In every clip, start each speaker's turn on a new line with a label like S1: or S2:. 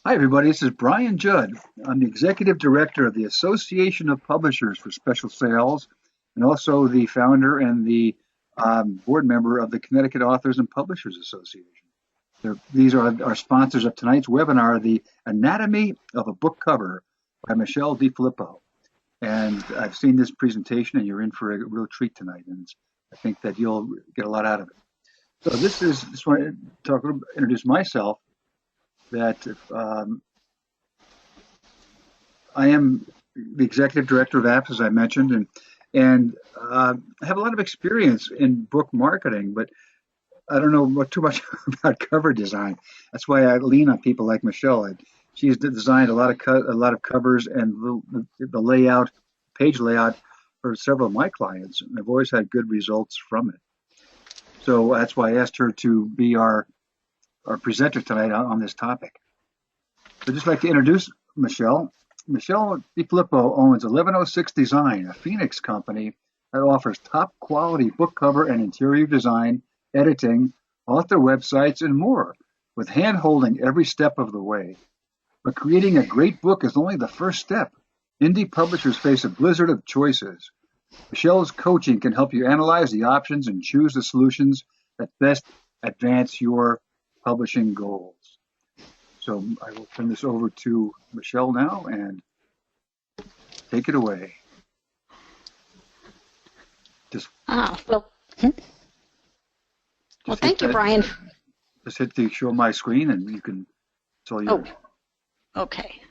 S1: Hi, everybody. This is Brian Judd. I'm the Executive Director of the Association of Publishers for Special Sales, and also the founder and the board member of the Connecticut Authors and Publishers Association. These are our sponsors of tonight's webinar, The Anatomy of a Book Cover by Michelle DiFilippo. And I've seen this presentation, and you're in for a real treat tonight, and I think that you'll get a lot out of it. So just want to introduce myself. That I am the executive director of apps, as I mentioned, and I have a lot of experience in book marketing, but I don't know too much about cover design. That's why I lean on people like Michelle. She's designed a lot of covers and the layout, page layout for several of my clients, and I've always had good results from it. So that's why I asked her to be our presenter tonight on this topic. I'd just like to introduce Michelle. Michelle DiFilippo owns 1106 Design, a Phoenix company that offers top quality book cover and interior design, editing, author websites, and more, with hand-holding every step of the way. But creating a great book is only the first step. Indie publishers face a blizzard of choices. Michelle's coaching can help you analyze the options and choose the solutions that best advance your publishing goals. So I will turn this over to Michelle now and take it away.
S2: Well, thank you, Brian.
S1: Just hit the show my screen and you can, it's all yours.
S2: Oh, okay.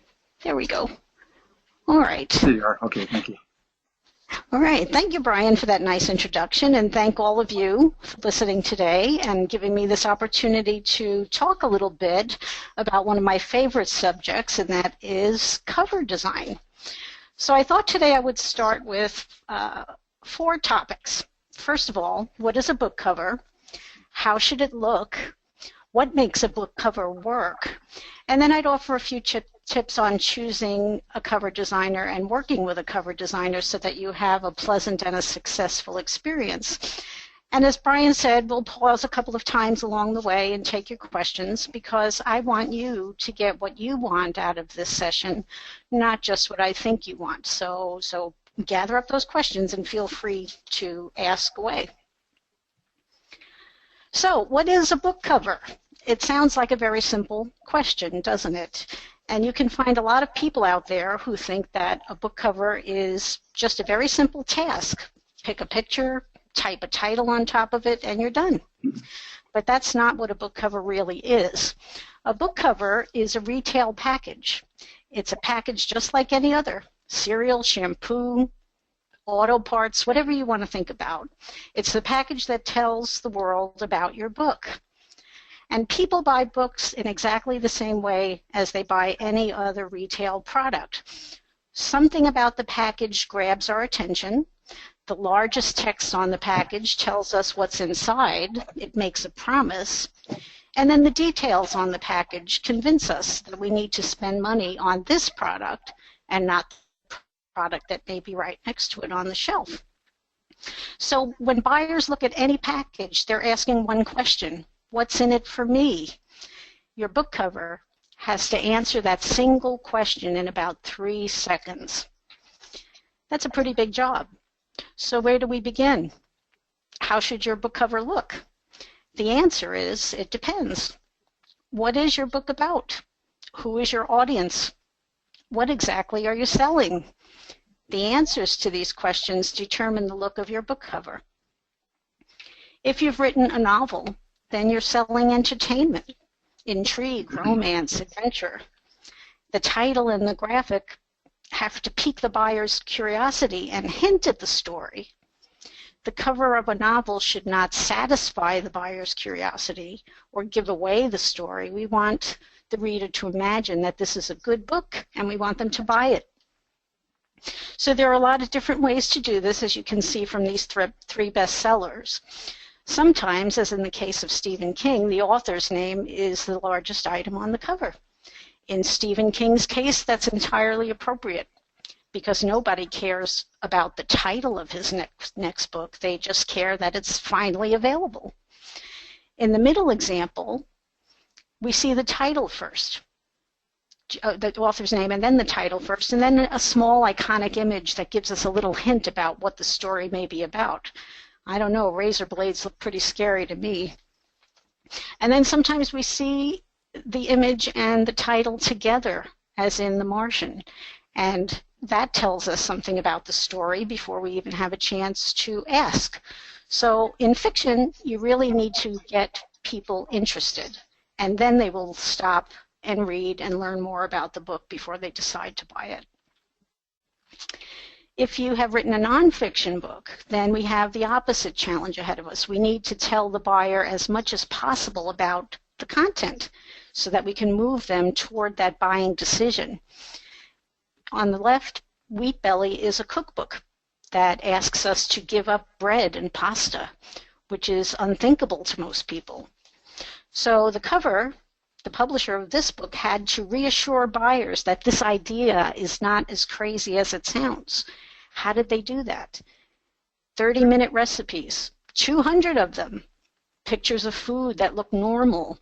S2: There we go. All right.
S1: There you are. Okay, thank you.
S2: All right. Thank you, Brian, for that nice introduction, and thank all of you for listening today and giving me this opportunity to talk a little bit about one of my favorite subjects, and that is cover design. So I thought today I would start with 4 topics. First of all, what is a book cover? How should it look? What makes a book cover work? And then I'd offer a few tips on choosing a cover designer and working with a cover designer so that you have a pleasant and a successful experience. And as Brian said, we'll pause a couple of times along the way and take your questions, because I want you to get what you want out of this session, not just what I think you want. So gather up those questions and feel free to ask away. So what is a book cover? It sounds like a very simple question, doesn't it? And you can find a lot of people out there who think that a book cover is just a very simple task. Pick a picture, type a title on top of it, and you're done. But that's not what a book cover really is. A book cover is a retail package. It's a package just like any other. Cereal, shampoo, auto parts, whatever you want to think about. It's the package that tells the world about your book. And people buy books in exactly the same way as they buy any other retail product. Something about the package grabs our attention. The largest text on the package tells us what's inside. It makes a promise. And then the details on the package convince us that we need to spend money on this product and not the product that may be right next to it on the shelf. So when buyers look at any package, they're asking one question: what's in it for me? Your book cover has to answer that single question in about 3 seconds. That's a pretty big job. So where do we begin? How should your book cover look? The answer is, it depends. What is your book about? Who is your audience? What exactly are you selling? The answers to these questions determine the look of your book cover. If you've written a novel, then you're selling entertainment, intrigue, romance, adventure. The title and the graphic have to pique the buyer's curiosity and hint at the story. The cover of a novel should not satisfy the buyer's curiosity or give away the story. We want the reader to imagine that this is a good book, and we want them to buy it. So there are a lot of different ways to do this, as you can see from these 3 bestsellers. Sometimes, as in the case of Stephen King, the author's name is the largest item on the cover. In Stephen King's case, that's entirely appropriate, because nobody cares about the title of his next book. They just care that it's finally available. In the middle example, we see the title first. the author's name and then the title first, and then a small iconic image that gives us a little hint about what the story may be about. I don't know, razor blades look pretty scary to me. And then sometimes we see the image and the title together, as in The Martian. And that tells us something about the story before we even have a chance to ask. So in fiction, you really need to get people interested, and then they will stop and read and learn more about the book before they decide to buy it. If you have written a nonfiction book, then we have the opposite challenge ahead of us. We need to tell the buyer as much as possible about the content so that we can move them toward that buying decision. On the left, Wheat Belly is a cookbook that asks us to give up bread and pasta, which is unthinkable to most people. So the cover, the publisher of this book, had to reassure buyers that this idea is not as crazy as it sounds. How did they do that? 30-minute recipes, 200 of them, pictures of food that look normal.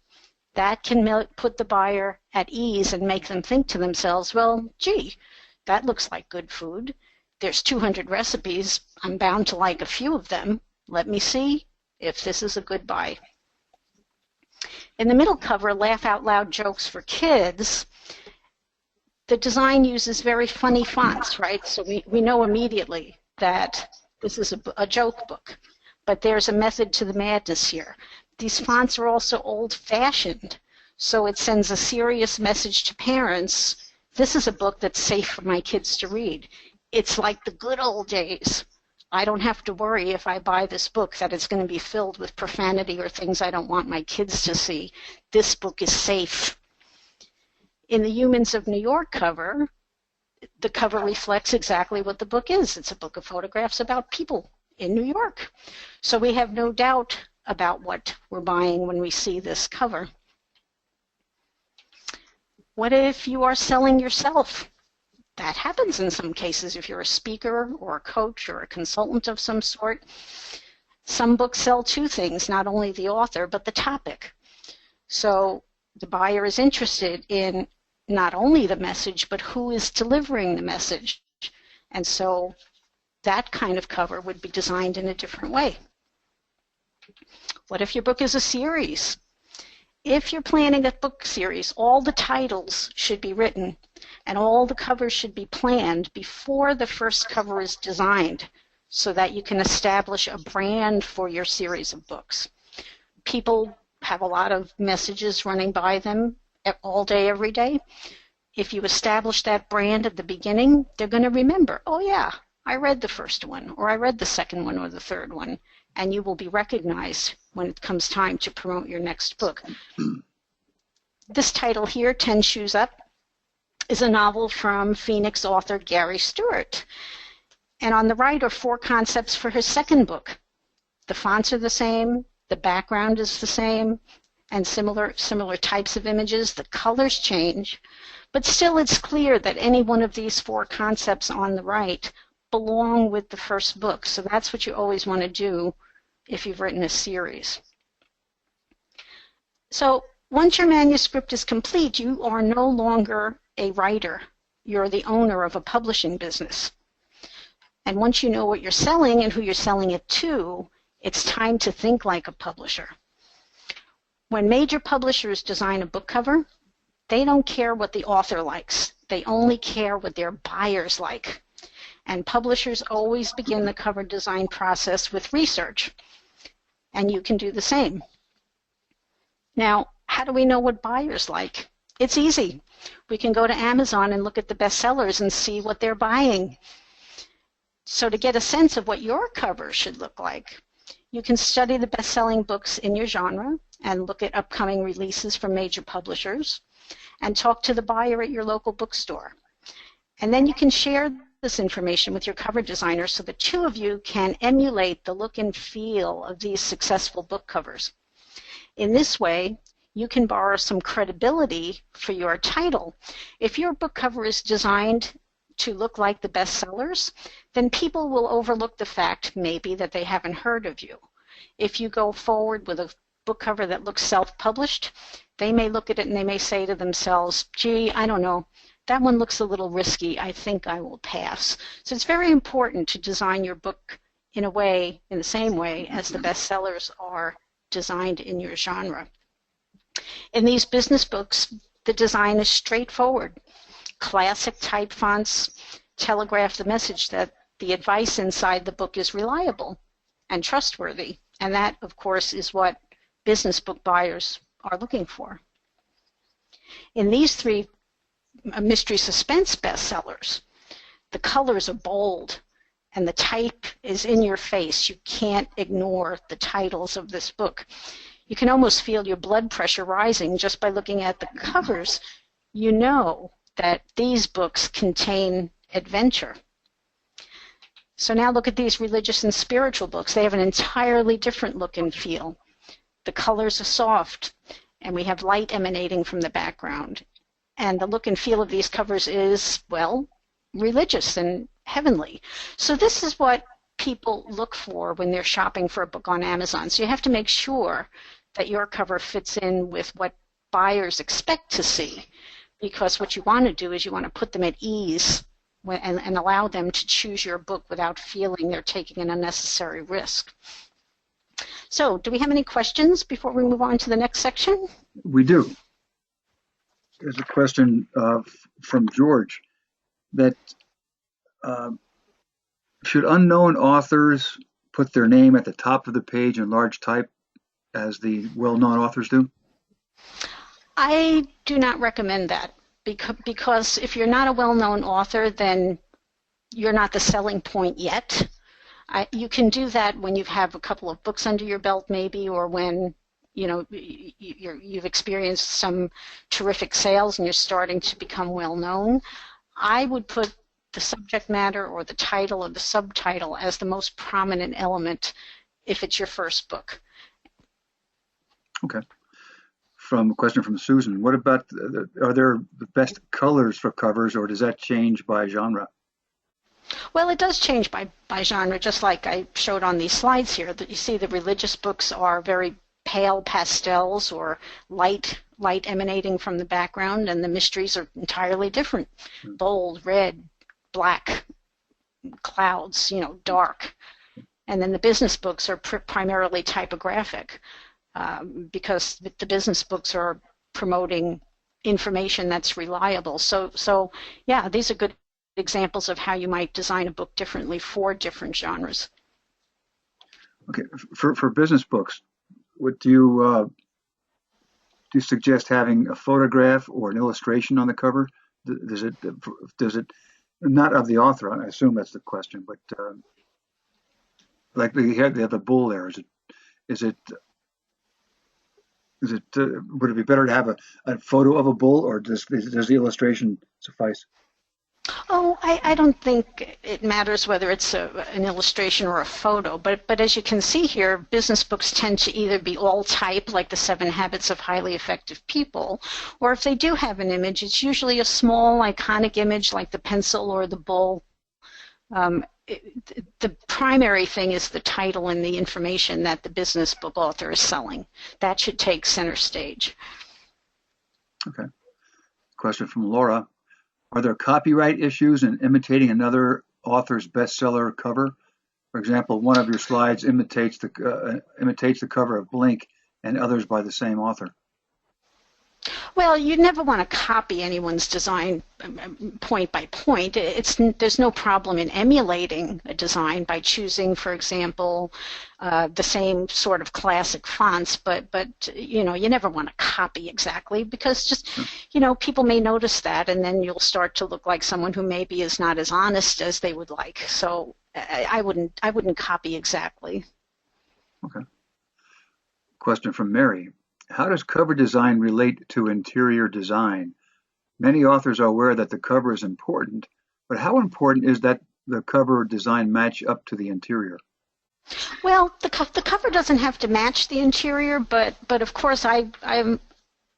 S2: That can put the buyer at ease and make them think to themselves, well, gee, that looks like good food. There's 200 recipes. I'm bound to like a few of them. Let me see if this is a good buy. In the middle cover, Laugh Out Loud Jokes for Kids, the design uses very funny fonts, right? So we know immediately that this is a joke book. But there's a method to the madness here. These fonts are also old-fashioned, so it sends a serious message to parents. This is a book that's safe for my kids to read. It's like the good old days. I don't have to worry if I buy this book that it's going to be filled with profanity or things I don't want my kids to see. This book is safe. In the Humans of New York cover, the cover reflects exactly what the book is. It's a book of photographs about people in New York. So we have no doubt about what we're buying when we see this cover. What if you are selling yourself? That happens in some cases if you're a speaker or a coach or a consultant of some sort. Some books sell two things, not only the author, but the topic. So the buyer is interested in not only the message, but who is delivering the message. And so that kind of cover would be designed in a different way. What if your book is a series? If you're planning a book series, all the titles should be written and all the covers should be planned before the first cover is designed so that you can establish a brand for your series of books. People have a lot of messages running by them all day, every day. If you establish that brand at the beginning, they're going to remember, oh yeah, I read the first one, or I read the second one, or the third one, and you will be recognized when it comes time to promote your next book. This title here, 10 Shoes Up, is a novel from Phoenix author Gary Stewart. And on the right are 4 concepts for his second book. The fonts are the same, the background is the same, and similar types of images. The colors change, but still it's clear that any one of these 4 concepts on the right belong with the first book. So that's what you always want to do if you've written a series. So once your manuscript is complete, you are no longer a writer. You're the owner of a publishing business. And once you know what you're selling and who you're selling it to, it's time to think like a publisher. When major publishers design a book cover, they don't care what the author likes. They only care what their buyers like. And publishers always begin the cover design process with research. And you can do the same. Now, how do we know what buyers like? It's easy. We can go to Amazon and look at the bestsellers and see what they're buying. So to get a sense of what your cover should look like, you can study the best-selling books in your genre and look at upcoming releases from major publishers and talk to the buyer at your local bookstore. And then you can share this information with your cover designer so the two of you can emulate the look and feel of these successful book covers. In this way, you can borrow some credibility for your title. If your book cover is designed to look like the bestsellers, then people will overlook the fact maybe that they haven't heard of you. If you go forward with a book cover that looks self-published, they may look at it and they may say to themselves, gee, I don't know, that one looks a little risky. I think I will pass. So it's very important to design your book in a way, in the same way as the bestsellers are designed in your genre. In these business books, the design is straightforward. Classic type fonts telegraph the message that the advice inside the book is reliable and trustworthy. And that, of course, is what business book buyers are looking for. In these three mystery suspense bestsellers, the colors are bold and the type is in your face. You can't ignore the titles of this book. You can almost feel your blood pressure rising just by looking at the covers. You know that these books contain adventure. So now look at these religious and spiritual books. They have an entirely different look and feel. The colors are soft, and we have light emanating from the background. And the look and feel of these covers is, well, religious and heavenly. So this is what people look for when they're shopping for a book on Amazon. So you have to make sure that your cover fits in with what buyers expect to see, because what you want to do is you want to put them at ease and allow them to choose your book without feeling they're taking an unnecessary risk. So do we have any questions before we move on to the next section?
S1: We do. There's a question from George that should unknown authors put their name at the top of the page in large type as the well-known authors do?
S2: I do not recommend that because if you're not a well-known author, then you're not the selling point yet. You can do that when you have a couple of books under your belt maybe, or when you've experienced some terrific sales and you're starting to become well-known. I would put the subject matter or the title or the subtitle as the most prominent element if it's your first book.
S1: Okay. From a question from Susan, what about, are there the best colors for covers, or does that change by genre?
S2: Well, it does change by genre, just like I showed on these slides here. That you see the religious books are very pale pastels or light emanating from the background, and the mysteries are entirely different. Bold, red, black, clouds, dark. And then the business books are primarily typographic. Because the business books are promoting information that's reliable. So yeah, these are good examples of how you might design a book differently for different genres.
S1: Okay, for business books, do you suggest having a photograph or an illustration on the cover? Does it not of the author? I assume that's the question, but like they have the bull there. Is it would it be better to have a photo of a bull, or does the illustration suffice?
S2: Oh, I don't think it matters whether it's an illustration or a photo, but as you can see here, business books tend to either be all type, like the 7 Habits of Highly Effective People, or if they do have an image, it's usually a small iconic image like the pencil or the bull. The primary thing is the title and the information that the business book author is selling. That should take center stage.
S1: Okay. Question from Laura. Are there copyright issues in imitating another author's bestseller cover? For example, one of your slides imitates the cover of Blink and others by the same author.
S2: Well, you never want to copy anyone's design point by point. There's no problem in emulating a design by choosing, for example, the same sort of classic fonts, but you never want to copy exactly, because just people may notice that, and then you'll start to look like someone who maybe is not as honest as they would like. So I wouldn't copy exactly.
S1: Okay. Question from Mary. How does cover design relate to interior design? Many authors are aware that the cover is important, but how important is that the cover design match up to the interior?
S2: Well, the cover doesn't have to match the interior, but of course I'm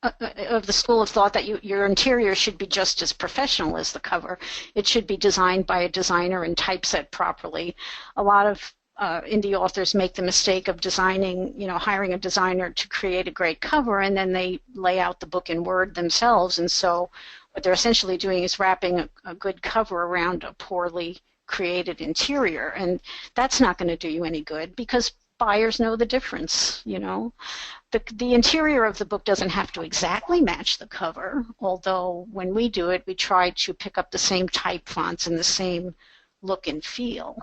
S2: of the school of thought that your interior should be just as professional as the cover. It should be designed by a designer and typeset properly. A lot of indie authors make the mistake of designing, hiring a designer to create a great cover, and then they lay out the book in Word themselves. And so what they're essentially doing is wrapping a good cover around a poorly created interior. And that's not going to do you any good because buyers know the difference, The interior of the book doesn't have to exactly match the cover, although when we do it, we try to pick up the same type fonts and the same look and feel.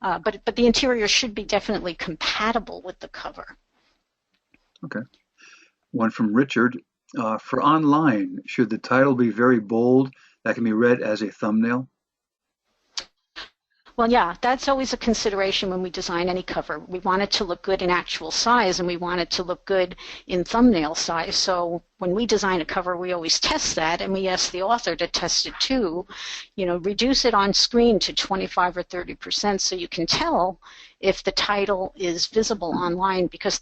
S2: But the interior should be definitely compatible with the cover.
S1: Okay. One from Richard. For online, should the title be very bold that can be read as a thumbnail?
S2: Well, yeah, that's always a consideration when we design any cover. We want it to look good in actual size, and we want it to look good in thumbnail size. So when we design a cover, we always test that, and we ask the author to test it too. Reduce it on screen to 25 or 30% so you can tell if the title is visible online, because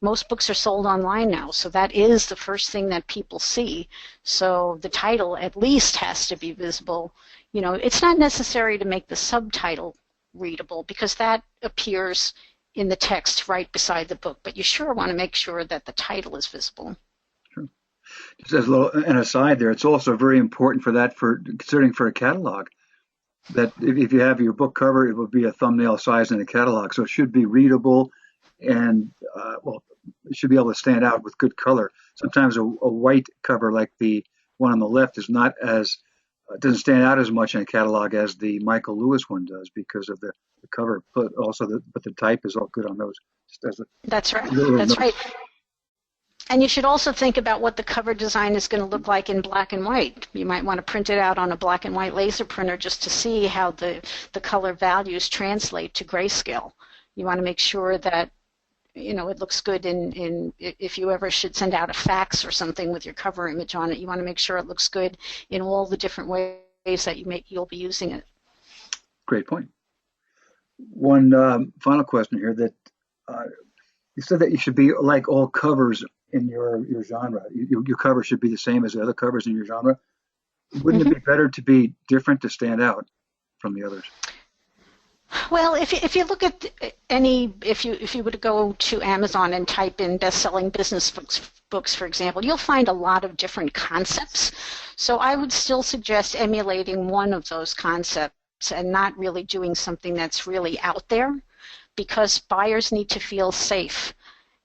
S2: most books are sold online now, so that is the first thing that people see. So the title at least has to be visible. It's not necessary to make the subtitle readable because that appears in the text right beside the book, but you sure want to make sure that the title is visible.
S1: Sure. Just as an aside there, it's also very important considering for a catalog, that if you have your book cover, it will be a thumbnail size in a catalog, so it should be readable and it should be able to stand out with good color. Sometimes a white cover like the one on the left is not as doesn't stand out as much in a catalog as the Michael Lewis one does because of the cover. But also, the type is all good on those.
S2: That's right. That's right. And you should also think about what the cover design is going to look like in black and white. You might want to print it out on a black and white laser printer just to see how the color values translate to grayscale. You want to make sure that it looks good in if you ever should send out a fax or something with your cover image on it, you want to make sure it looks good in all the different ways that you'll be using it.
S1: Great point. One final question here, that you said that you should be like all covers in your genre. Your cover should be the same as the other covers in your genre. Wouldn't it be better to be different to stand out from the others?
S2: Well, if you look at if you were to go to Amazon and type in best-selling business books, for example, you'll find a lot of different concepts. So I would still suggest emulating one of those concepts and not really doing something that's really out there, because buyers need to feel safe.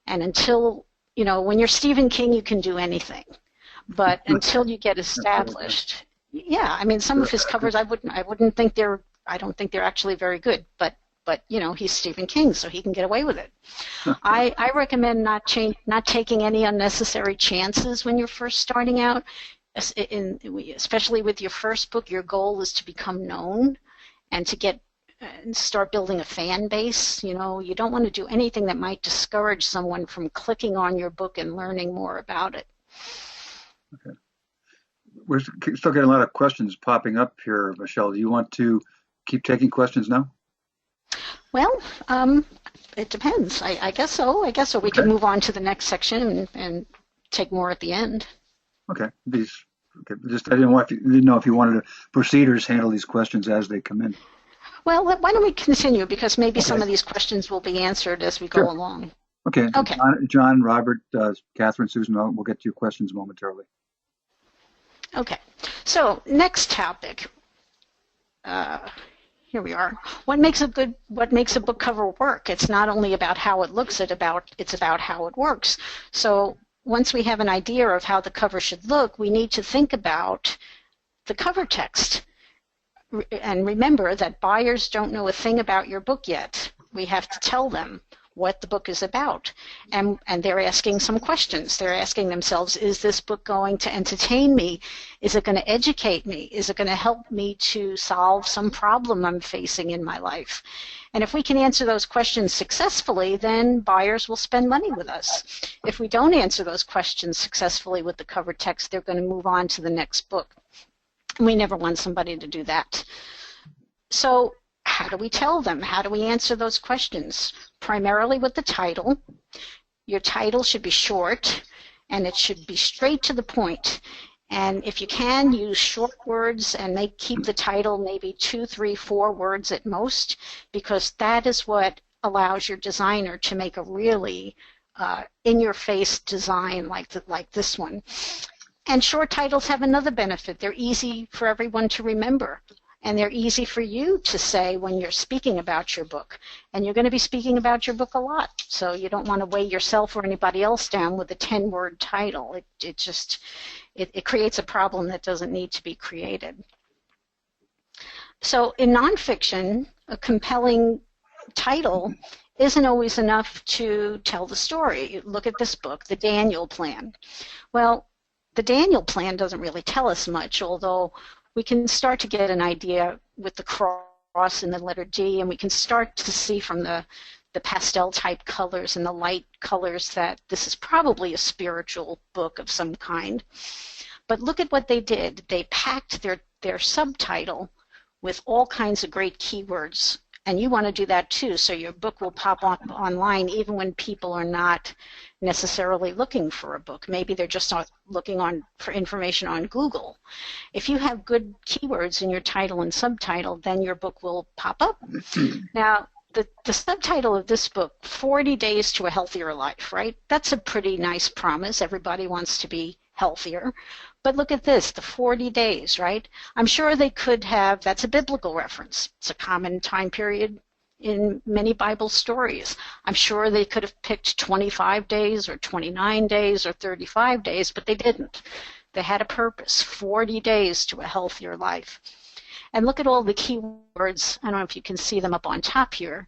S2: And until, when you're Stephen King, you can do anything. But until you get established, some of his covers I don't think they're actually very good, but he's Stephen King, so he can get away with it. I recommend not taking any unnecessary chances when you're first starting out. Especially with your first book, your goal is to become known and to start building a fan base. You don't want to do anything that might discourage someone from clicking on your book and learning more about it.
S1: Okay. We're still getting a lot of questions popping up here, Michelle. Do you want to keep taking questions now?
S2: Well, it depends. I guess so. We can move on to the next section and take more at the end.
S1: Okay. Just I didn't know if you wanted to proceed or just handle these questions as they come in.
S2: Well, why don't we continue, because maybe some of these questions will be answered as we go along.
S1: Okay. John, Robert, Catherine, Susan, we'll get to your questions momentarily.
S2: Okay. So next topic. Here we are. What makes a book cover work? It's not only about how it looks, it's about how it works. So once we have an idea of how the cover should look, we need to think about the cover text. And remember that buyers don't know a thing about your book yet. We have to tell them what the book is about. And they're asking some questions. They're asking themselves, is this book going to entertain me? Is it going to educate me? Is it going to help me to solve some problem I'm facing in my life? And if we can answer those questions successfully, then buyers will spend money with us. If we don't answer those questions successfully with the cover text, they're going to move on to the next book. We never want somebody to do that. So how do we tell them? How do we answer those questions? Primarily with the title. Your title should be short, and it should be straight to the point. And if you can, use short words and keep the title maybe 2, 3, 4 words at most, because that is what allows your designer to make a really in-your-face design like this one. And short titles have another benefit. They're easy for everyone to remember. And they're easy for you to say when you're speaking about your book. And you're going to be speaking about your book a lot. So you don't want to weigh yourself or anybody else down with a 10-word title. It creates a problem that doesn't need to be created. So in nonfiction, a compelling title isn't always enough to tell the story. Look at this book, The Daniel Plan. Well, the Daniel Plan doesn't really tell us much, although we can start to get an idea with the cross and the letter D, and we can start to see from the pastel type colors and the light colors that this is probably a spiritual book of some kind. But look at what they did. They packed their subtitle with all kinds of great keywords. And you want to do that too, so your book will pop up online even when people are not necessarily looking for a book. Maybe they're just not looking for information on Google. If you have good keywords in your title and subtitle, then your book will pop up. Now, the subtitle of this book, 40 Days to a Healthier Life, right? That's a pretty nice promise. Everybody wants to be healthier. But look at this, the 40 days, right? I'm sure they could have, that's a biblical reference. It's a common time period in many Bible stories. I'm sure they could have picked 25 days or 29 days or 35 days, but they didn't. They had a purpose, 40 days to a healthier life. And look at all the keywords. I don't know if you can see them up on top here.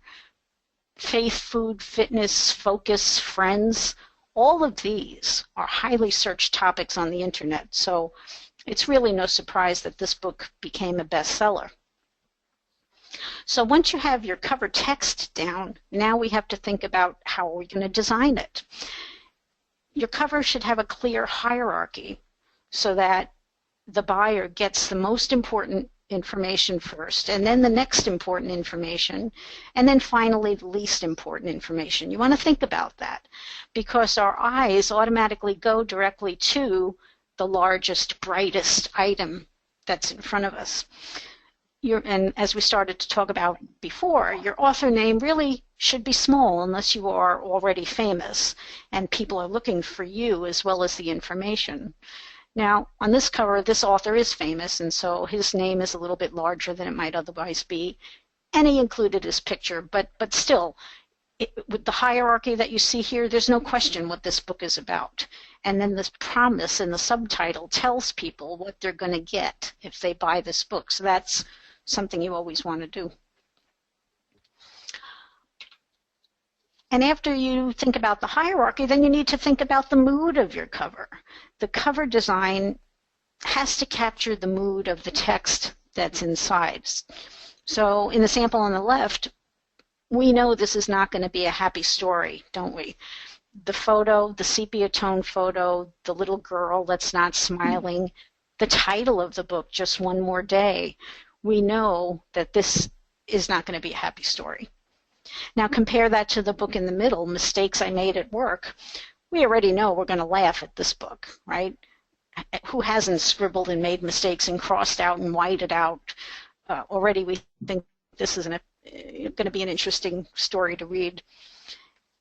S2: Faith, food, fitness, focus, friends. All of these are highly searched topics on the internet, so it's really no surprise that this book became a bestseller. So once you have your cover text down, now we have to think about how are we going to design it. Your cover should have a clear hierarchy so that the buyer gets the most important information first, and then the next important information, and then finally the least important information. You want to think about that because our eyes automatically go directly to the largest, brightest item that's in front of us. And as we started to talk about before, your author name really should be small unless you are already famous and people are looking for you as well as the information. Now, on this cover, this author is famous, and so his name is a little bit larger than it might otherwise be, and he included his picture, but still, with the hierarchy that you see here, there's no question what this book is about. And then this promise in the subtitle tells people what they're going to get if they buy this book, so that's something you always want to do. And after you think about the hierarchy, then you need to think about the mood of your cover. The cover design has to capture the mood of the text that's inside. So in the sample on the left, we know this is not going to be a happy story, don't we? The photo, the sepia tone photo, the little girl that's not smiling, the title of the book, Just One More Day, we know that this is not going to be a happy story. Now compare that to the book in the middle, Mistakes I Made at Work. We already know we're going to laugh at this book, right? Who hasn't scribbled and made mistakes and crossed out and whited out? Already we think this is going to be an interesting story to read.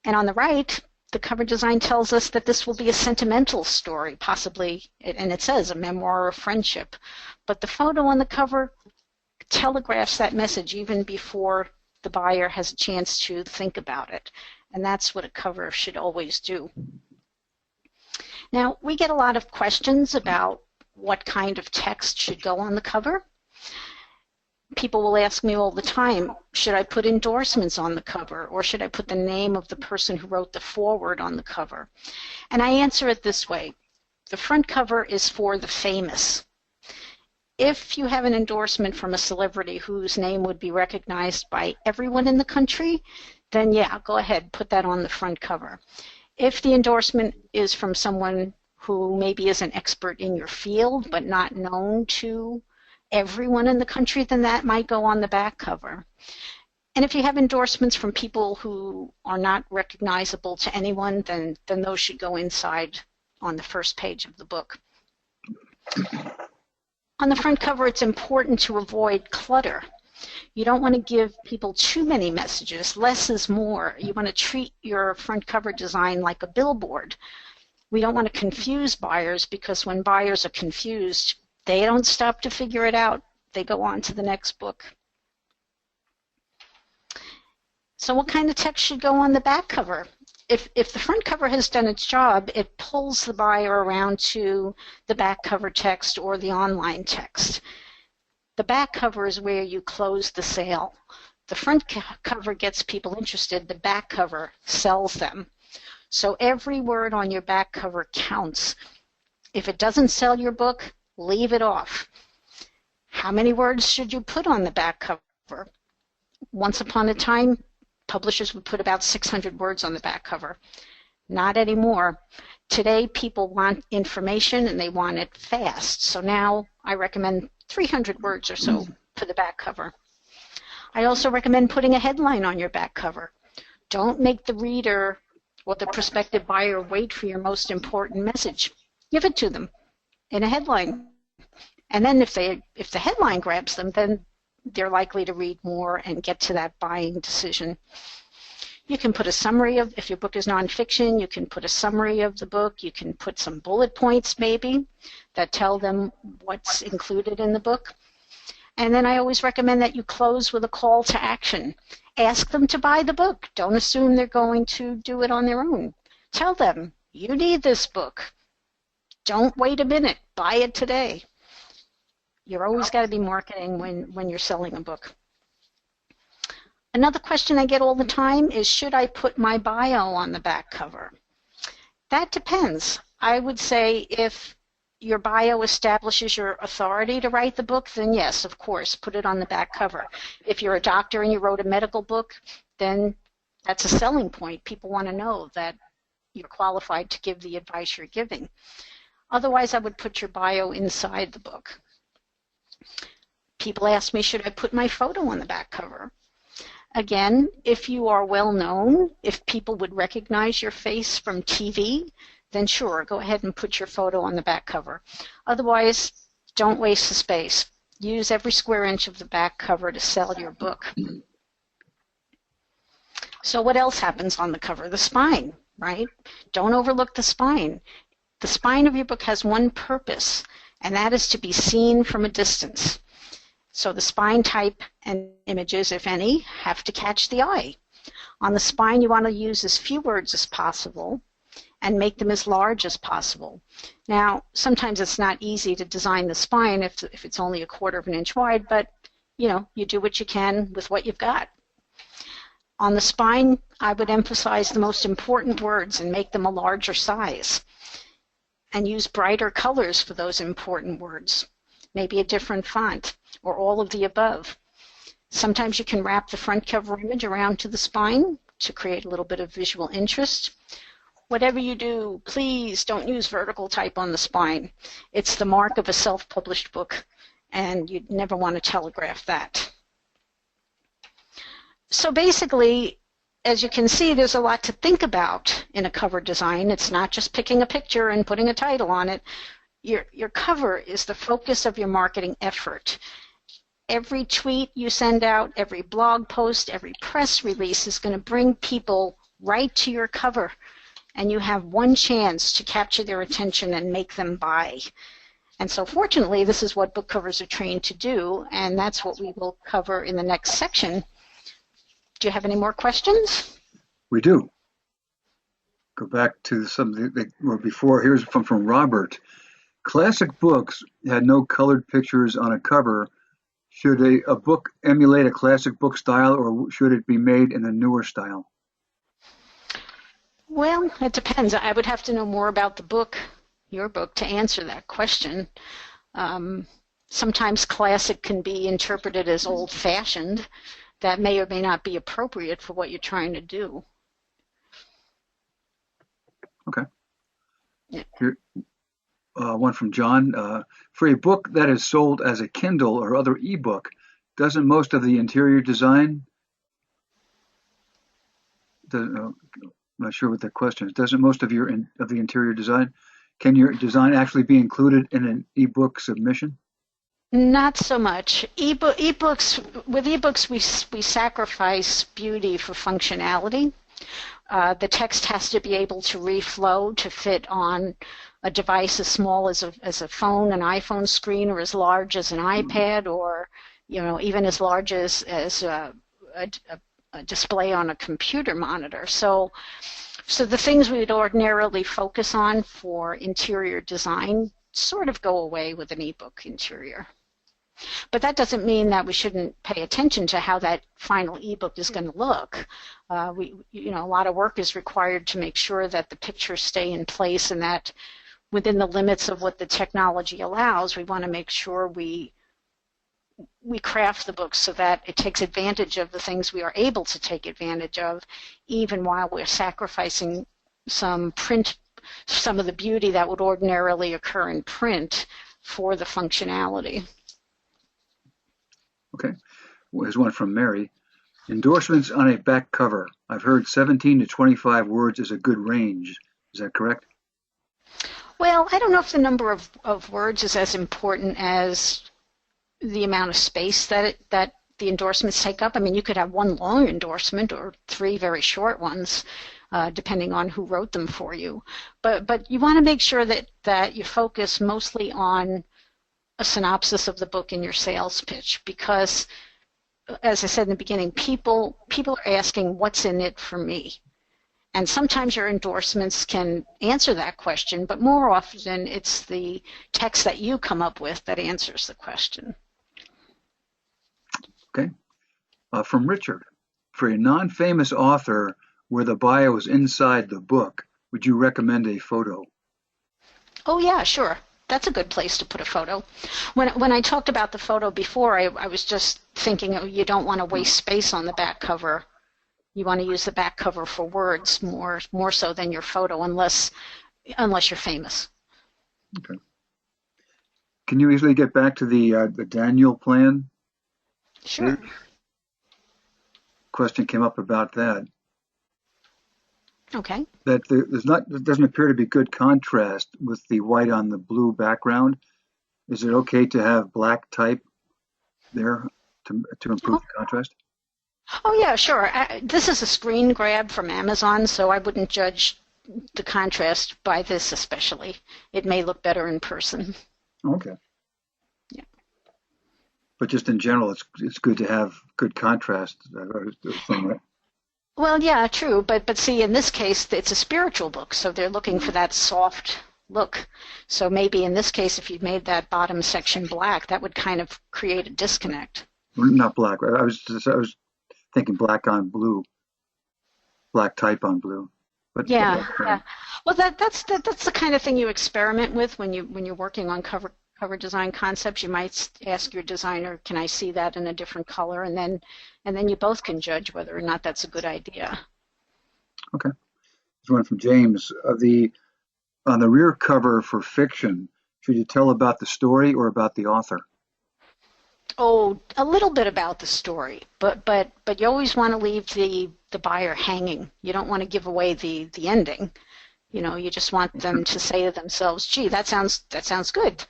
S2: And on the right, the cover design tells us that this will be a sentimental story, possibly, and it says a memoir of friendship. But the photo on the cover telegraphs that message even before the buyer has a chance to think about it. And that's what a cover should always do. Now, we get a lot of questions about what kind of text should go on the cover. People will ask me all the time, should I put endorsements on the cover, or should I put the name of the person who wrote the foreword on the cover? And I answer it this way. The front cover is for the famous. If you have an endorsement from a celebrity whose name would be recognized by everyone in the country, then yeah, go ahead, put that on the front cover. If the endorsement is from someone who maybe is an expert in your field but not known to everyone in the country, then that might go on the back cover. And if you have endorsements from people who are not recognizable to anyone, then those should go inside on the first page of the book. On the front cover, it's important to avoid clutter. You don't want to give people too many messages. Less is more. You want to treat your front cover design like a billboard. We don't want to confuse buyers, because when buyers are confused, they don't stop to figure it out. They go on to the next book. So what kind of text should go on the back cover? If the front cover has done its job, it pulls the buyer around to the back cover text or the online text. The back cover is where you close the sale. The front cover gets people interested. The back cover sells them. So every word on your back cover counts. If it doesn't sell your book, leave it off. How many words should you put on the back cover? Once upon a time, publishers would put about 600 words on the back cover. Not anymore. Today, people want information and they want it fast. So now I recommend 300 words or so for the back cover. I also recommend putting a headline on your back cover. Don't make the reader or the prospective buyer wait for your most important message. Give it to them in a headline. And then if the headline grabs them, then they're likely to read more and get to that buying decision. You can put a summary of, if your book is nonfiction, you can put a summary of the book. You can put some bullet points maybe that tell them what's included in the book. And then I always recommend that you close with a call to action. Ask them to buy the book. Don't assume they're going to do it on their own. Tell them, you need this book. Don't wait a minute. Buy it today. You've always got to be marketing when you're selling a book. Another question I get all the time is, should I put my bio on the back cover? That depends. I would say if your bio establishes your authority to write the book, then yes, of course, put it on the back cover. If you're a doctor and you wrote a medical book, then that's a selling point. People want to know that you're qualified to give the advice you're giving. Otherwise, I would put your bio inside the book. People ask me, should I put my photo on the back cover? Again, if you are well known, if people would recognize your face from TV, then sure, go ahead and put your photo on the back cover. Otherwise, don't waste the space. Use every square inch of the back cover to sell your book. So what else happens on the cover? The spine, right? Don't overlook the spine. The spine of your book has one purpose, and that is to be seen from a distance. So the spine type and images, if any, have to catch the eye. On the spine, you want to use as few words as possible and make them as large as possible. Now, sometimes it's not easy to design the spine if it's only 1/4 of an inch wide, but you do what you can with what you've got. On the spine, I would emphasize the most important words and make them a larger size, and use brighter colors for those important words, maybe a different font, or all of the above. Sometimes you can wrap the front cover image around to the spine to create a little bit of visual interest. Whatever you do, please don't use vertical type on the spine. It's the mark of a self-published book, and you'd never want to telegraph that. So basically, as you can see, there's a lot to think about in a cover design. It's not just picking a picture and putting a title on it. Your cover is the focus of your marketing effort. Every tweet you send out, every blog post, every press release is going to bring people right to your cover, and you have one chance to capture their attention and make them buy. And so fortunately, this is what book covers are trained to do, and that's what we will cover in the next section. Do you have any more questions?
S1: We do. Go back to something that were before. Here's from Robert. Classic books had no colored pictures on a cover. Should a book emulate a classic book style, or should it be made in a newer style?
S2: Well, it depends. I would have to know more about the book, your book, to answer that question. Sometimes classic can be interpreted as old-fashioned. That may or may not be appropriate for what you're trying to do.
S1: Okay.
S2: Yeah.
S1: Here, one from John. For a book that is sold as a Kindle or other ebook, doesn't most of the interior design, I'm not sure what the question is, doesn't most of the interior design Can your design actually be included in an ebook submission?
S2: Not so much. Ebooks, with ebooks, we sacrifice beauty for functionality. The text has to be able to reflow to fit on a device as small as a phone, an iPhone screen, or as large as an iPad, or even as large as a display on a computer monitor. So the things we would ordinarily focus on for interior design sort of go away with an ebook interior. But that doesn't mean that we shouldn't pay attention to how that final ebook is going to look. A lot of work is required to make sure that the pictures stay in place and that within the limits of what the technology allows, we want to make sure we craft the book so that it takes advantage of the things we are able to take advantage of, even while we're sacrificing some of the beauty that would ordinarily occur in print for the functionality.
S1: Okay. Here's one from Mary. Endorsements on a back cover. I've heard 17 to 25 words is a good range. Is that correct?
S2: Well, I don't know if the number of words is as important as the amount of space that the endorsements take up. I mean, you could have one long endorsement or 3 very short ones, depending on who wrote them for you. But you want to make sure that you focus mostly on a synopsis of the book in your sales pitch, because, as I said in the beginning, people are asking, what's in it for me? And sometimes your endorsements can answer that question, but more often it's the text that you come up with that answers the question.
S1: Okay. From Richard. For a non-famous author where the bio is inside the book, would you recommend a photo?
S2: Oh, yeah, sure. That's a good place to put a photo. When I talked about the photo before, I was just thinking you don't want to waste space on the back cover. You want to use the back cover for words more so than your photo, unless you're famous.
S1: Okay. Can you easily get back to the Daniel plan?
S2: Sure.
S1: Question came up about that.
S2: Okay.
S1: That there doesn't appear to be good contrast with the white on the blue background. Is it okay to have black type there to improve the contrast?
S2: Oh, yeah, sure. This is a screen grab from Amazon, so I wouldn't judge the contrast by this especially. It may look better in person.
S1: Okay.
S2: Yeah.
S1: But just in general, it's good to have good contrast. Right?
S2: Well, yeah, true. But see, in this case, it's a spiritual book, so they're looking for that soft look. So maybe in this case, if you made that bottom section black, that would kind of create a disconnect.
S1: Not black. I was thinking black on blue, black type on blue. But
S2: yeah, yeah. Well, that's the kind of thing you experiment with when you're working on cover design concepts. You might ask your designer, "Can I see that in a different color?" And then you both can judge whether or not that's a good idea.
S1: Okay. There's one from James. On the rear cover for fiction, should you tell about the story or about the author?
S2: Oh, a little bit about the story, but you always want to leave the buyer hanging. You don't want to give away the ending. You just want them to say to themselves, "Gee, that sounds good."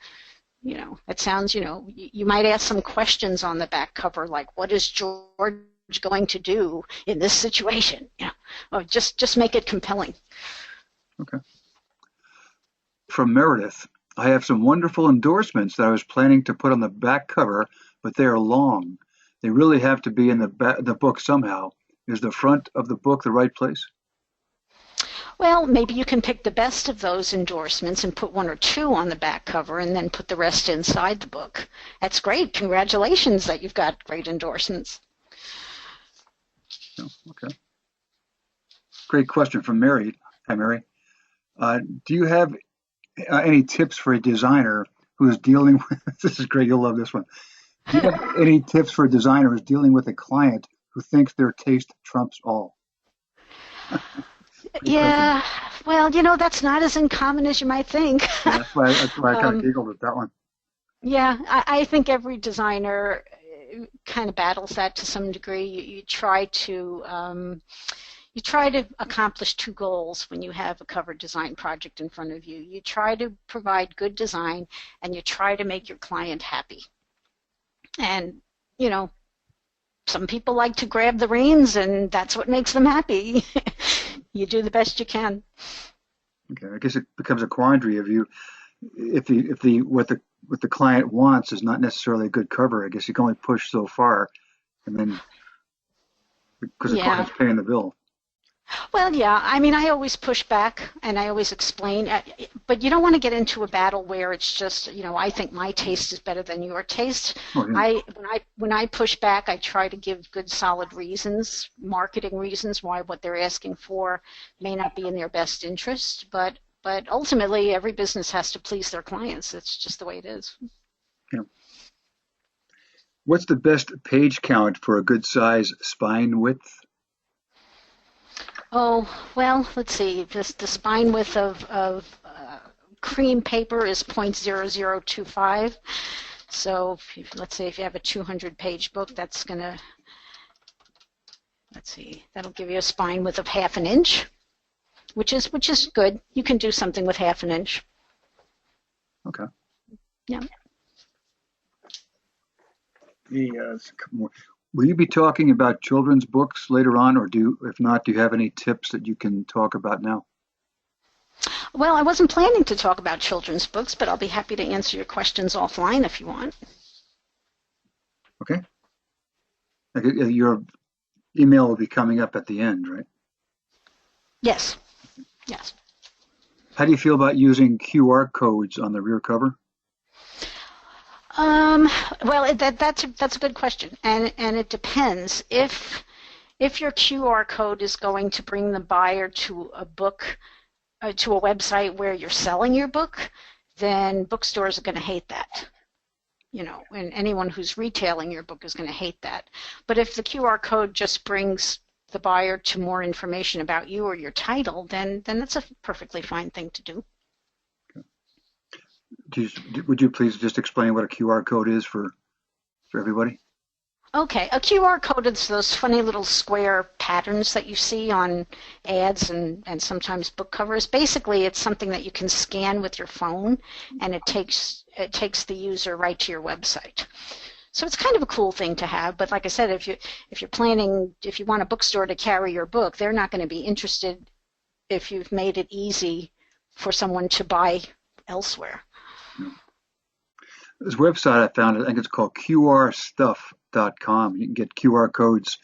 S2: It sounds. You might ask some questions on the back cover, like, "What is George going to do in this situation?" Or just make it compelling.
S1: Okay. From Meredith, I have some wonderful endorsements that I was planning to put on the back cover, but they are long. They really have to be in the book somehow. Is the front of the book the right place?
S2: Well, maybe you can pick the best of those endorsements and put 1 or 2 on the back cover and then put the rest inside the book. That's great. Congratulations that you've got great endorsements.
S1: Oh, okay. Great question from Mary. Hi, Mary. Do you have any tips for a designer who is dealing with, this is great, you'll love this one. Do you have any tips for a designer who's dealing with a client who thinks their taste trumps all?
S2: Yeah, well, that's not as uncommon as you might think.
S1: Yeah, that's why I kind of giggled at that one.
S2: Yeah, I think every designer kind of battles that to some degree. You try to, you try to accomplish two goals when you have a cover design project in front of you. You try to provide good design, and you try to make your client happy. And, you know, some people like to grab the reins, and that's what makes them happy. You do the best you can.
S1: Okay, I guess it becomes a quandary of you if the what the client wants is not necessarily a good cover. I guess you can only push so far, and then because the
S2: Yeah.
S1: client's paying the bill.
S2: Well, yeah. I mean, I always push back and I always explain, but you don't want to get into a battle where it's just, you know, I think my taste is better than your taste.
S1: Oh yeah,
S2: When I push back, I try to give good, solid reasons, marketing reasons why what they're asking for may not be in their best interest. But ultimately, every business has to please their clients. It's just the way it is.
S1: yeah. What's the best page count for a good size spine width?
S2: Oh, well, let's see. The spine width of cream paper is 0.0025. So let's say if you have a 200-page book, that's going to, let's see, that'll give you a spine width of 1/2 inch, which is good. You can do something with 1/2 inch.
S1: Okay.
S2: Yeah.
S1: Will you be talking about children's books later on, or if not, do you have any tips that you can talk about now?
S2: Well, I wasn't planning to talk about children's books, but I'll be happy to answer your questions offline if you want.
S1: Okay. Your email will be coming up at the end, right?
S2: Yes. Yes.
S1: How do you feel about using QR codes on the rear cover?
S2: Well, that's a good question, and it depends. If your QR code is going to bring the buyer to a book, to a website where you're selling your book, then bookstores are going to hate that. You know, and anyone who's retailing your book is going to hate that. But if the QR code just brings the buyer to more information about you or your title, then that's a perfectly fine thing to do.
S1: Would you please just explain what a QR code is for everybody?
S2: Okay, a QR code is those funny little square patterns that you see on ads and sometimes book covers. Basically, it's something that you can scan with your phone, and it takes the user right to your website. So it's kind of a cool thing to have. But like I said, if you want a bookstore to carry your book, they're not going to be interested if you've made it easy for someone to buy elsewhere.
S1: This website I found, I think it's called qrstuff.com. You can get QR codes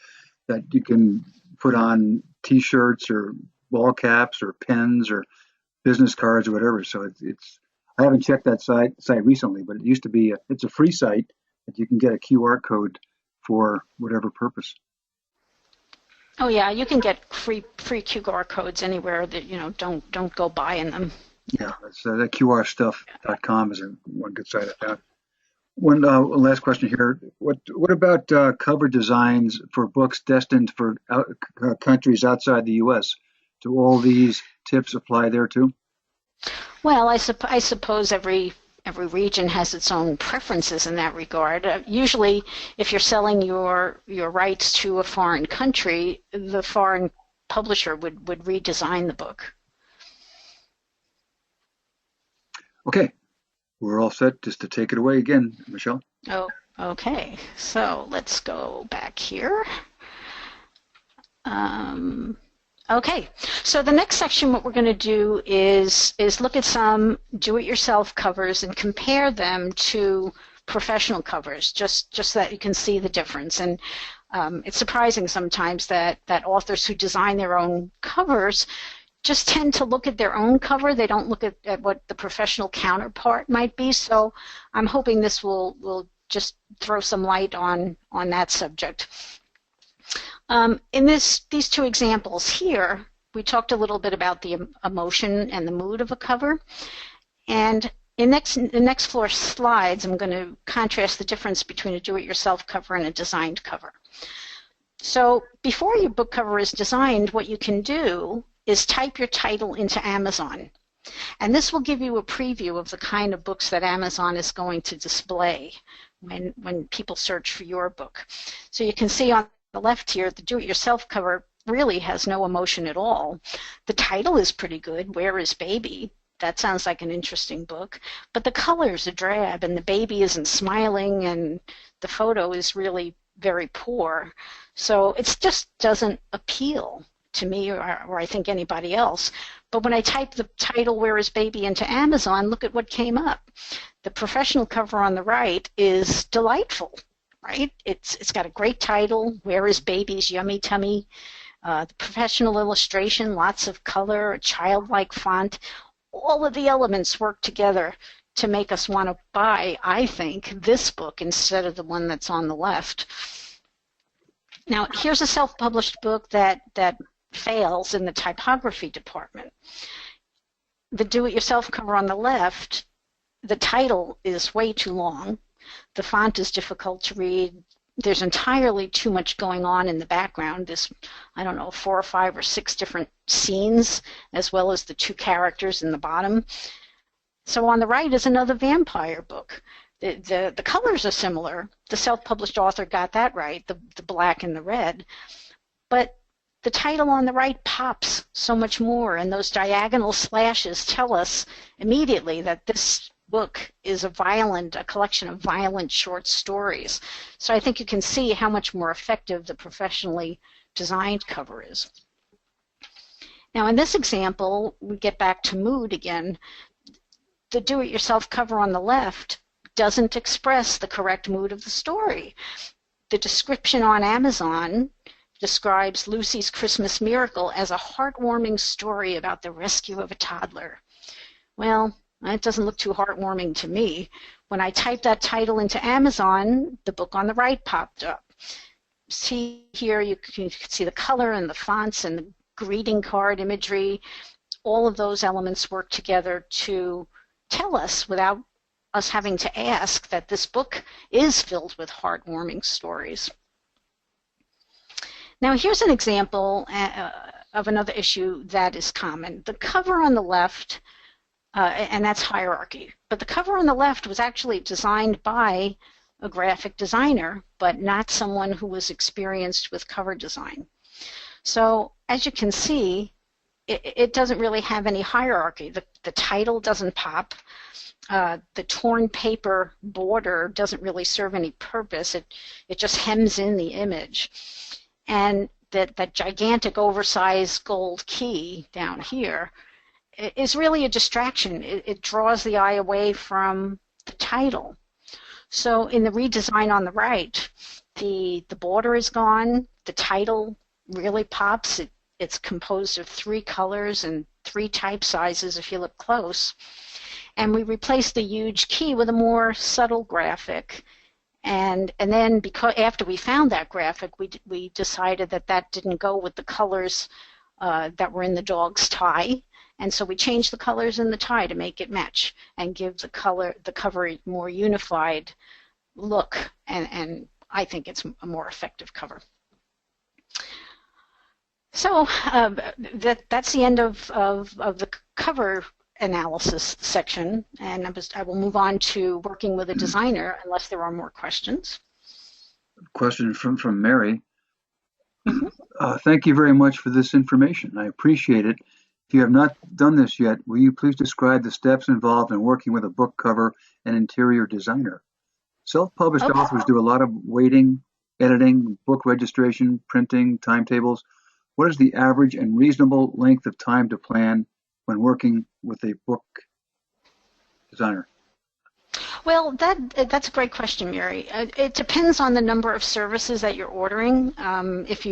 S1: that you can put on T-shirts or ball caps or pens or business cards or whatever. So it's I haven't checked that site recently, but it used to be it's a free site that you can get a QR code for whatever purpose.
S2: Oh yeah, you can get free QR codes anywhere that don't go buying them.
S1: Yeah, that qrstuff.com is one good site I found. One last question here. What about cover designs for books destined for countries outside the U.S.? Do all these tips apply there too?
S2: Well, I suppose every region has its own preferences in that regard. Usually, if you're selling your rights to a foreign country, the foreign publisher would redesign the book.
S1: Okay, we're all set. Just to take it away again, Michelle.
S2: Oh, okay. So let's go back here. Okay, so the next section, what we're going to do is look at some do-it-yourself covers and compare them to professional covers, just so that you can see the difference. And it's surprising sometimes that authors who design their own covers just tend to look at their own cover. They don't look at what the professional counterpart might be. So I'm hoping this will just throw some light on that subject. In these two examples here, we talked a little bit about the emotion and the mood of a cover. And in the next four slides, I'm going to contrast the difference between a do-it-yourself cover and a designed cover. So before your book cover is designed, what you can do is type your title into Amazon. And this will give you a preview of the kind of books that Amazon is going to display when people search for your book. So you can see on the left here, the do-it-yourself cover really has no emotion at all. The title is pretty good, Where is Baby? That sounds like an interesting book, but the colors are drab and the baby isn't smiling and the photo is really very poor. So it just doesn't appeal to me or I think anybody else. But when I type the title, Where is Baby, into Amazon, look at what came up. The professional cover on the right is delightful, right? It's got a great title, Where is Baby's Yummy Tummy? The professional illustration, lots of color, a childlike font. All of the elements work together to make us want to buy, I think, this book instead of the one that's on the left. Now, here's a self-published book that fails in the typography department. The do-it-yourself cover on the left, the title is way too long. The font is difficult to read. There's entirely too much going on in the background. There's, I don't know, 4 or 5 or 6 different scenes, as well as the 2 characters in the bottom. So on the right is another vampire book. The colors are similar. The self-published author got that right, the black and the red. But the title on the right pops so much more, and those diagonal slashes tell us immediately that this book is a collection of violent short stories. So I think you can see how much more effective the professionally designed cover is. Now in this example, we get back to mood again. The do-it-yourself cover on the left doesn't express the correct mood of the story. The description on Amazon describes Lucy's Christmas Miracle as a heartwarming story about the rescue of a toddler. Well, that doesn't look too heartwarming to me. When I typed that title into Amazon, the book on the right popped up. See here, you can see the color and the fonts and the greeting card imagery. All of those elements work together to tell us, without us having to ask, that this book is filled with heartwarming stories. Now here's an example of another issue that is common. The cover on the left, and that's hierarchy, but the cover on the left was actually designed by a graphic designer, but not someone who was experienced with cover design. So as you can see, it doesn't really have any hierarchy. The title doesn't pop. The torn paper border doesn't really serve any purpose. It just hems in the image. And that gigantic oversized gold key down here is really a distraction. It draws the eye away from the title. So in the redesign on the right, the border is gone. The title really pops. It's composed of 3 colors and 3 type sizes if you look close. And we replaced the huge key with a more subtle graphic. And then after we found that graphic, we decided that didn't go with the colors that were in the dog's tie. And so we changed the colors in the tie to make it match and give the cover a more unified look. And I think it's a more effective cover. So that's the end of the cover analysis section, and I will move on to working with a designer unless there are more questions.
S1: Question from Mary. Thank you very much for this information. I appreciate it. If you have not done this yet, will you please describe the steps involved in working with a book cover and interior designer? Self-published authors do a lot of waiting, editing, book registration, printing, timetables. What is the average and reasonable length of time to plan when working with a book designer?
S2: Well, that's a great question, Mary. It depends on the number of services that you're ordering. If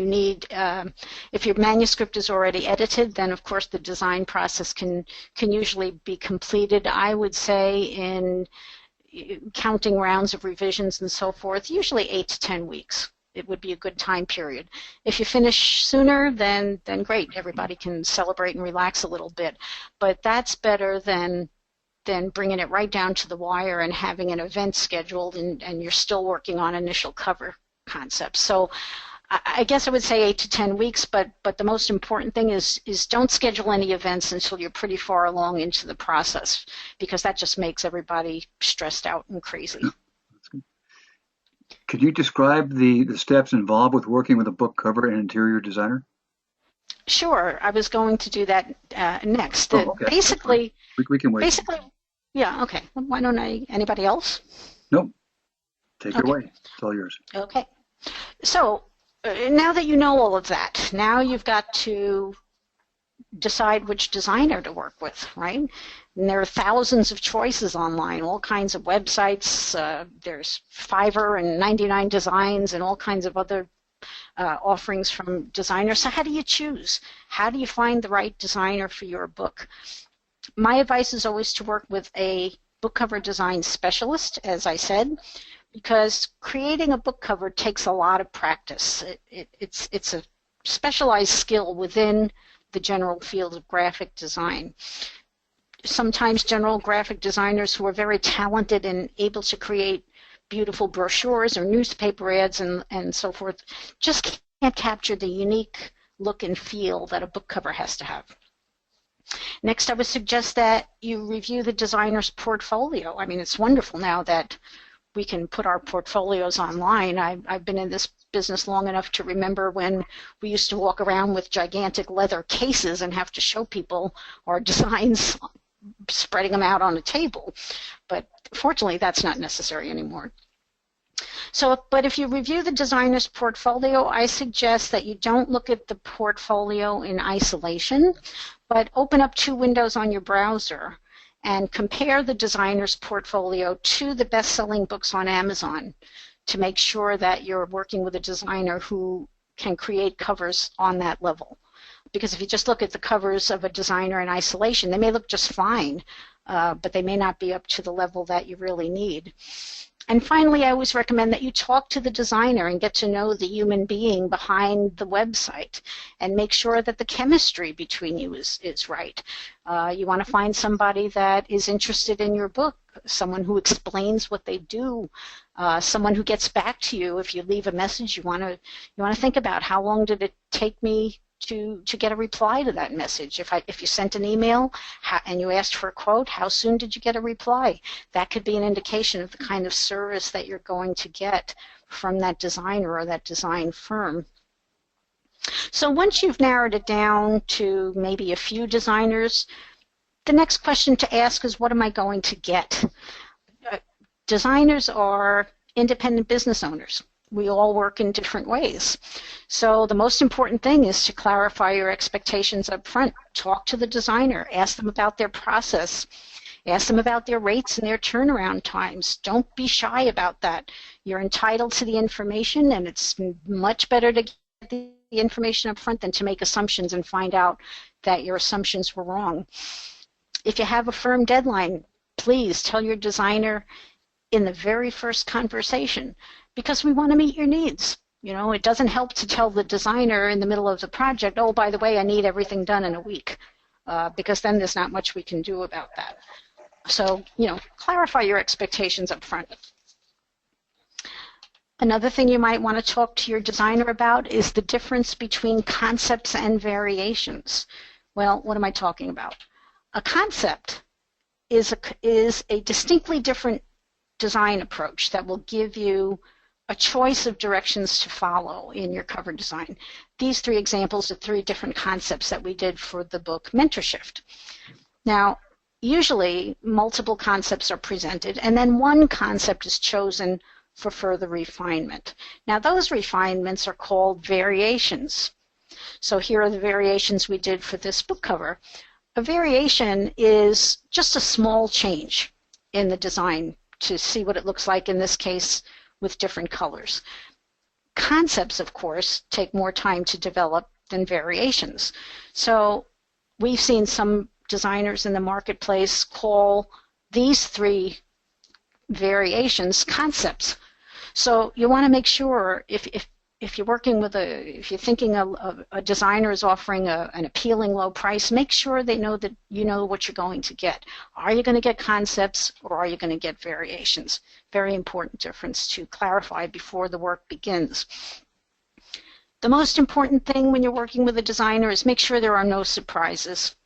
S2: your manuscript is already edited, then of course the design process can usually be completed, I would say, in counting rounds of revisions and so forth, usually 8 to 10 weeks. It would be a good time period. If you finish sooner, then great. Everybody can celebrate and relax a little bit. But that's better than bringing it right down to the wire and having an event scheduled and you're still working on initial cover concepts. So I guess I would say 8 to 10 weeks, but the most important thing is don't schedule any events until you're pretty far along into the process, because that just makes everybody stressed out and crazy.
S1: Could you describe the steps involved with working with a book cover and interior designer?
S2: Sure, I was going to do that next.
S1: Oh, okay. That's fine.
S2: Basically,
S1: We can wait.
S2: basically, yeah, okay. Why don't anybody else?
S1: Nope. Take it
S2: Okay,
S1: away. It's all yours.
S2: okay. So now that you know all of that, now you've got to decide which designer to work with, right? And there are thousands of choices online, all kinds of websites. There's Fiverr and 99 Designs and all kinds of other offerings from designers. So how do you choose? How do you find the right designer for your book? My advice is always to work with a book cover design specialist, as I said, because creating a book cover takes a lot of practice. It's a specialized skill within the general field of graphic design. Sometimes general graphic designers who are very talented and able to create beautiful brochures or newspaper ads and so forth just can't capture the unique look and feel that a book cover has to have. Next, I would suggest that you review the designer's portfolio. I mean, it's wonderful now that we can put our portfolios online. I've been in this business long enough to remember when we used to walk around with gigantic leather cases and have to show people our designs, spreading them out on a table. But fortunately, that's not necessary anymore. So, but if you review the designer's portfolio, I suggest that you don't look at the portfolio in isolation, but open up 2 windows on your browser and compare the designer's portfolio to the best-selling books on Amazon to make sure that you're working with a designer who can create covers on that level. Because if you just look at the covers of a designer in isolation, they may look just fine, but they may not be up to the level that you really need. And finally, I always recommend that you talk to the designer and get to know the human being behind the website and make sure that the chemistry between you is right. You want to find somebody that is interested in your book, someone who explains what they do, someone who gets back to you. If you leave a message, you want to think about how long did it take me to get a reply to that message. If you sent an email and you asked for a quote, how soon did you get a reply? That could be an indication of the kind of service that you're going to get from that designer or that design firm. So once you've narrowed it down to maybe a few designers, the next question to ask is, what am I going to get? Designers are independent business owners. We all work in different ways. So the most important thing is to clarify your expectations up front. Talk to the designer. Ask them about their process. Ask them about their rates and their turnaround times. Don't be shy about that. You're entitled to the information, and it's much better to get the information up front than to make assumptions and find out that your assumptions were wrong. If you have a firm deadline, please tell your designer in the very first conversation, because we want to meet your needs. You know, it doesn't help to tell the designer in the middle of the project, oh, by the way, I need everything done in a week, because then there's not much we can do about that. So, you know, clarify your expectations up front. Another thing you might want to talk to your designer about is the difference between concepts and variations. Well, what am I talking about? A concept is a distinctly different design approach that will give you a choice of directions to follow in your cover design. These 3 examples are 3 different concepts that we did for the book Mentorship. Now, usually multiple concepts are presented, and then one concept is chosen for further refinement. Now, those refinements are called variations. So here are the variations we did for this book cover. A variation is just a small change in the design to see what it looks like, in this case, with different colors. Concepts, of course, take more time to develop than variations. So we've seen some designers in the marketplace call these 3 variations concepts. So you want to make sure if you're working with if you're thinking a designer is offering an appealing low price, make sure they know that you know what you're going to get. Are you going to get concepts, or are you going to get variations? Very important difference to clarify before the work begins. The most important thing when you're working with a designer is make sure there are no surprises.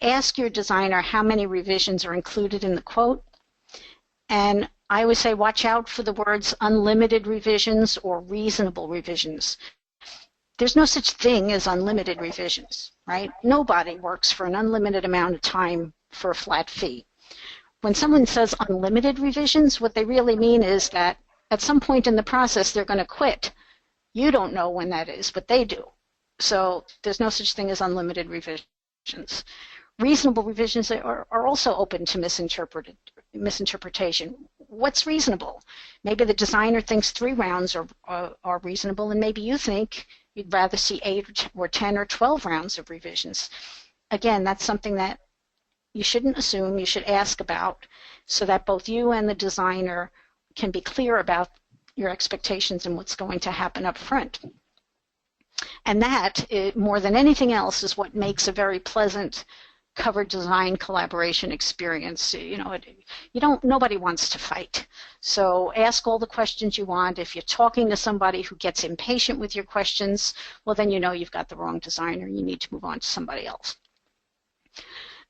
S2: Ask your designer how many revisions are included in the quote, and I always say watch out for the words unlimited revisions or reasonable revisions. there's no such thing as unlimited revisions, right? Nobody works for an unlimited amount of time for a flat fee. When someone says unlimited revisions, what they really mean is that at some point in the process, they're going to quit. You don't know when that is, but they do. So there's no such thing as unlimited revisions. Reasonable revisions are also open to misinterpretation. What's reasonable? Maybe the designer thinks 3 rounds are reasonable, and maybe you think you'd rather see 8 or 10 or 12 rounds of revisions. Again, that's something that you shouldn't assume, you should ask about, so that both you and the designer can be clear about your expectations and what's going to happen up front. And that, more than anything else, is what makes a very pleasant cover design collaboration experience. Nobody wants to fight. So ask all the questions you want. If you're talking to somebody who gets impatient with your questions, well, then you know you've got the wrong designer. You need to move on to somebody else.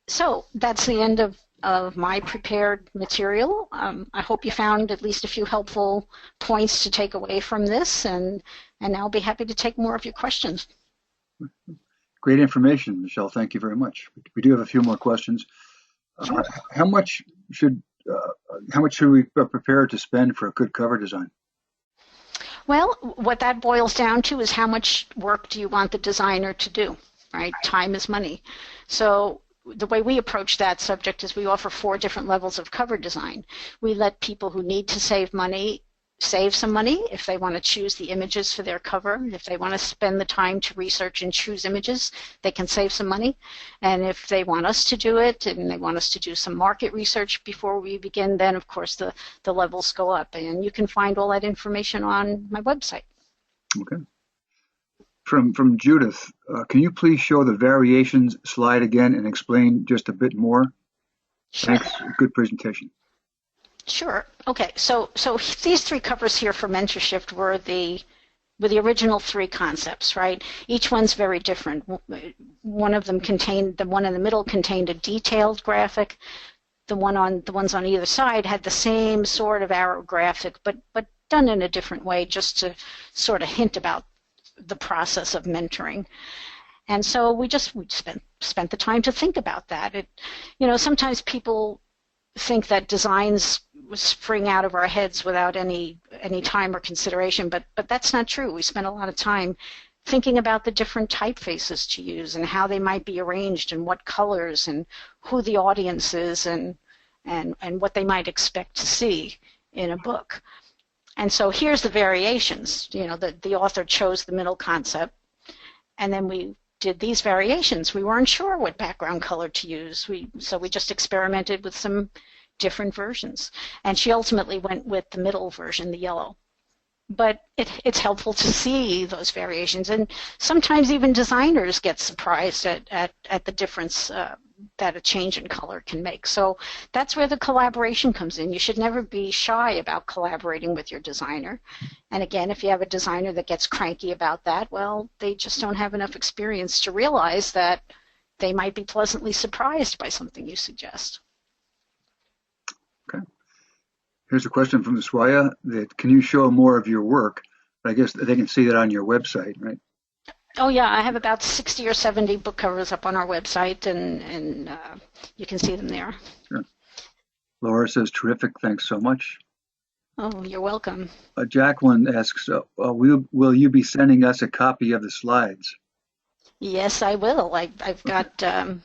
S2: So that's the end of my prepared material. I hope you found at least a few helpful points to take away from this, and I'll be happy to take more of your questions.
S1: Great information, Michelle. Thank you very much. We do have a few more questions.
S2: Sure.
S1: How much should we prepare to spend for a good cover design?
S2: Well, what that boils down to is how much work do you want the designer to do, right? Time is money. So the way we approach that subject is we offer 4 different levels of cover design. We let people who need to save money save some money if they want to choose the images for their cover. If they want to spend the time to research and choose images, they can save some money. And if they want us to do it and they want us to do some market research before we begin, then of course the levels go up. And you can find all that information on my website.
S1: Okay. From Judith, can you please show the variations slide again and explain just a bit more?
S2: Sure.
S1: Thanks. Good presentation.
S2: Sure. Okay. So these 3 covers here for mentorship were the original 3 concepts, right? Each one's very different. One of them the one in the middle contained a detailed graphic. The ones on either side had the same sort of arrow graphic, but done in a different way, just to sort of hint about the process of mentoring. And so we spent the time to think about that. Sometimes people think that designs spring out of our heads without any time or consideration, but that's not true. We spent a lot of time thinking about the different typefaces to use and how they might be arranged and what colors and who the audience is and what they might expect to see in a book. And so here's the variations. The author chose the middle concept, and then we did these variations. We weren't sure what background color to use, so we just experimented with some different versions. And she ultimately went with the middle version, the yellow. But it's helpful to see those variations, and sometimes even designers get surprised at the difference that a change in color can make. So that's where the collaboration comes in. You should never be shy about collaborating with your designer. And again, if you have a designer that gets cranky about that, well, they just don't have enough experience to realize that they might be pleasantly surprised by something you suggest.
S1: Okay. Here's a question from Swaya that can you show more of your work? I guess they can see that on your website, right?
S2: Oh yeah, I have about 60 or 70 book covers up on our website, and you can see them there.
S1: Sure. Laura says, terrific, thanks so much.
S2: Oh, you're welcome.
S1: Jacqueline asks, will you be sending us a copy of the slides?
S2: Yes, I will. I've got, I'm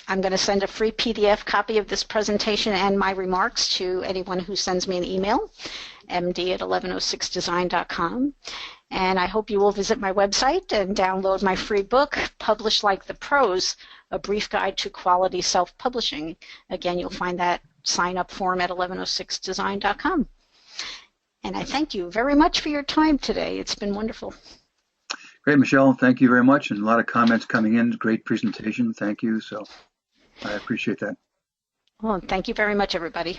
S2: going to send a free PDF copy of this presentation and my remarks to anyone who sends me an email, md@1106design.com. And I hope you will visit my website and download my free book, Publish Like the Pros, A Brief Guide to Quality Self-Publishing. Again, you'll find that sign-up form at 1106design.com. And I thank you very much for your time today. It's been wonderful.
S1: Great, Michelle. Thank you very much. And a lot of comments coming in. Great presentation. Thank you. So I appreciate that.
S2: Well, thank you very much, everybody.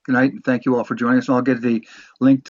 S1: Good night, and thank you all for joining us. I'll get the link